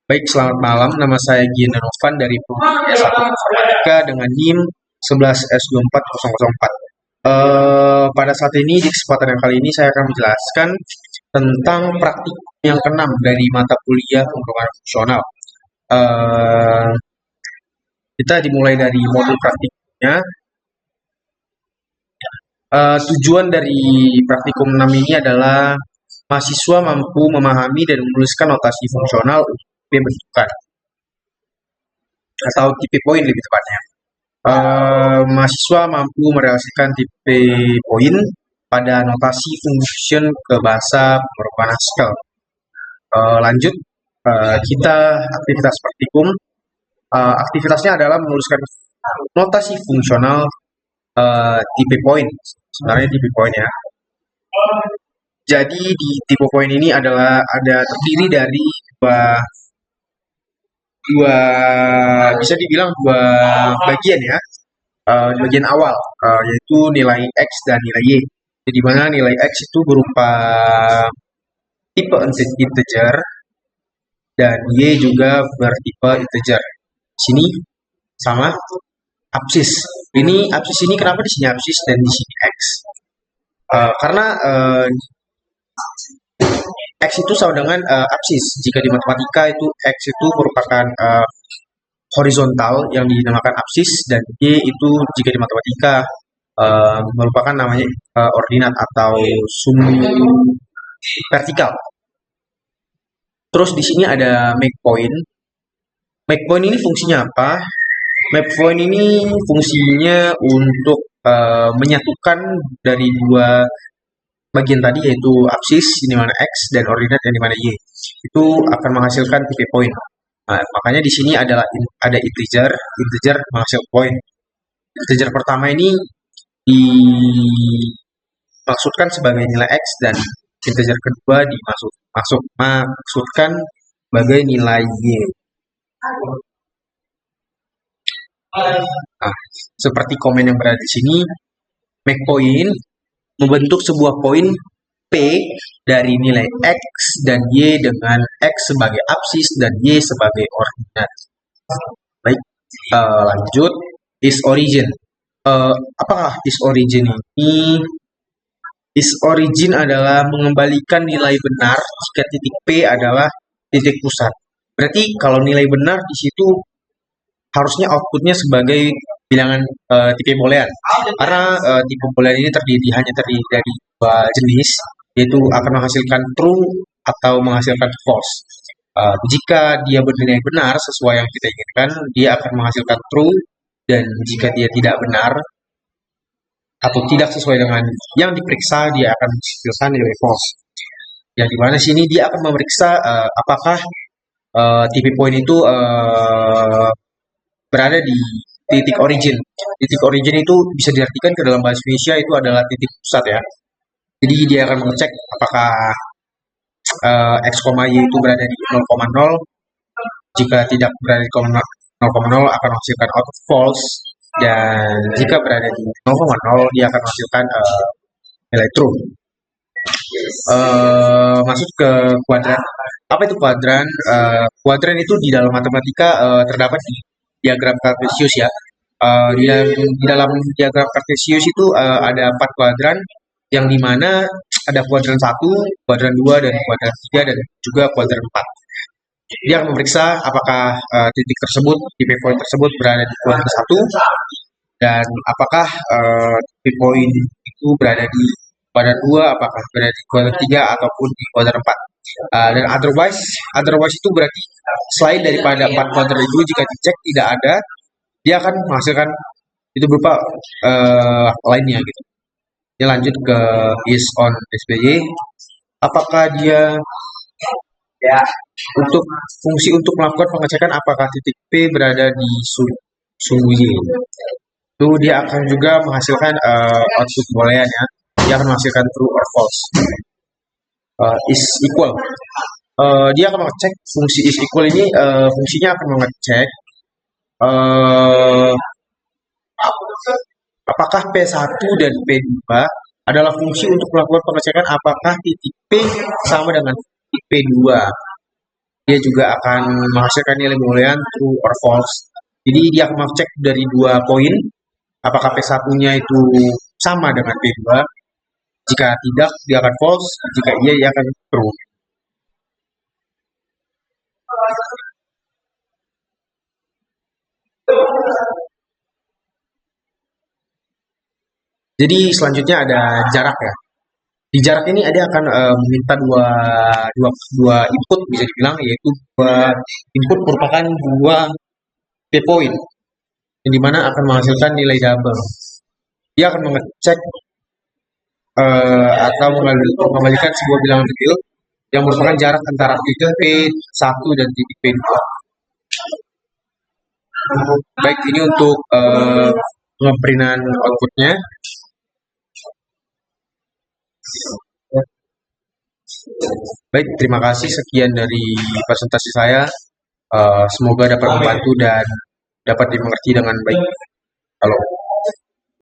Baik, selamat malam. Nama saya Gina Novan dari Prodi S1 Informatika dengan NIM 11S24004. Pada saat ini, di kesempatan yang kali ini, saya akan menjelaskan tentang praktikum yang keenam dari mata kuliah pemrograman fungsional. Eh, kita dimulai dari modul praktikumnya. Tujuan dari praktikum 6 ini adalah mahasiswa mampu memahami dan menuliskan notasi fungsional untuk bentukan atau tipe poin lebih tepatnya. Mahasiswa mampu merealisasikan tipe poin pada notasi function ke bahasa pemrograman Haskell. Lanjut, kita aktivitas praktikum. Aktivitasnya adalah menuliskan notasi fungsional tipe poin. Sebenarnya tipe poin ya. Jadi di tipe poin ini ada terdiri dari dua bisa dibilang dua bagian ya. Di bagian awal yaitu nilai X dan nilai Y. Jadi mana nilai X itu berupa tipe integer dan Y juga bertipe integer. Sini sama absis. Absis ini kenapa di sini absis dan di sini X? Karena X itu sama dengan absis. Jika di matematika itu X itu merupakan horizontal yang dinamakan absis dan Y itu jika di matematika merupakan namanya ordinat atau sumbu vertikal. Terus di sini ada make point. Make point ini fungsinya apa? Make point ini fungsinya untuk menyatukan dari dua bagian tadi yaitu absis di mana X dan ordinat yang di mana Y. Itu akan menghasilkan tipe poin. Nah, makanya di sini ada integer menghasilkan poin. Integer pertama ini dimaksudkan sebagai nilai X dan integer kedua dimaksudkan sebagai nilai Y. Nah, seperti komen yang berada di sini, make point membentuk sebuah poin P dari nilai X dan Y dengan X sebagai absis dan Y sebagai ordinat. Baik, lanjut. Is origin. Apakah is origin ini? Is origin adalah mengembalikan nilai benar jika titik P adalah titik pusat. Berarti kalau nilai benar di situ harusnya outputnya sebagai bilangan tipe boolean. Karena tipe boolean ini hanya terdiri dari dua jenis, yaitu akan menghasilkan true atau menghasilkan false. Jika dia bernilai benar sesuai yang kita inginkan, dia akan menghasilkan true, dan jika dia tidak benar atau tidak sesuai dengan yang diperiksa, dia akan menghasilkan nilai false. Yang dimana sini dia akan memeriksa apakah tipe poin itu berada di titik origin. Titik origin itu bisa diartikan ke dalam bahasa Indonesia itu adalah titik pusat ya. Jadi dia akan mengecek apakah X, Y itu berada di 0,0. Jika tidak berada di 0,0 akan menghasilkan output false. Dan jika berada di 0,0 dia akan menghasilkan nilai true. Masuk ke kuadran. Apa itu kuadran? Kuadran itu di dalam matematika terdapat di diagram kartesius ya. Di dalam diagram kartesius itu ada 4 kuadran yang dimana ada kuadran 1, kuadran 2, dan kuadran 3, dan juga kuadran 4. Dia akan memeriksa apakah titik tersebut, tipe poin tersebut berada di kuadran 1, dan apakah tipe poin itu berada di kuadran 2, apakah berada di kuadran 3, ataupun di kuadran 4. Dan otherwise itu berarti selain daripada 4 kuadran itu, jika dicek tidak ada, dia akan menghasilkan itu berupa lainnya gitu. Dia lanjut ke is on SPY. Apakah dia untuk fungsi untuk melakukan pengecekan apakah titik P berada di sumbu Y. Itu dia akan juga menghasilkan output boolean ya. Dia akan menghasilkan true or false. Is equal. Dia akan mengecek fungsi is equal ini, fungsinya akan mengecek apakah P1 dan P2 adalah fungsi untuk melakukan pengecekan apakah titik P sama dengan titik P2. dia juga akan menghasilkan nilai boolean true or false. Jadi dia akan mengecek dari 2 poin, apakah P1-nya itu sama dengan P2. Jika tidak, dia akan false. Jika iya, dia akan true. Jadi selanjutnya ada jarak ya. Di jarak ini ada akan meminta dua input, bisa dibilang, yaitu 2 input merupakan 2 p-point, yang dimana akan menghasilkan nilai double. Dia akan mengecek atau mengembalikan sebuah bilangan kecil yang merupakan jarak antara titik P1 dan titik P2. Baik, ini untuk pengeprintan outputnya. Baik, terima kasih. Sekian dari presentasi saya. Semoga dapat membantu dan dapat dimengerti dengan baik. Halo.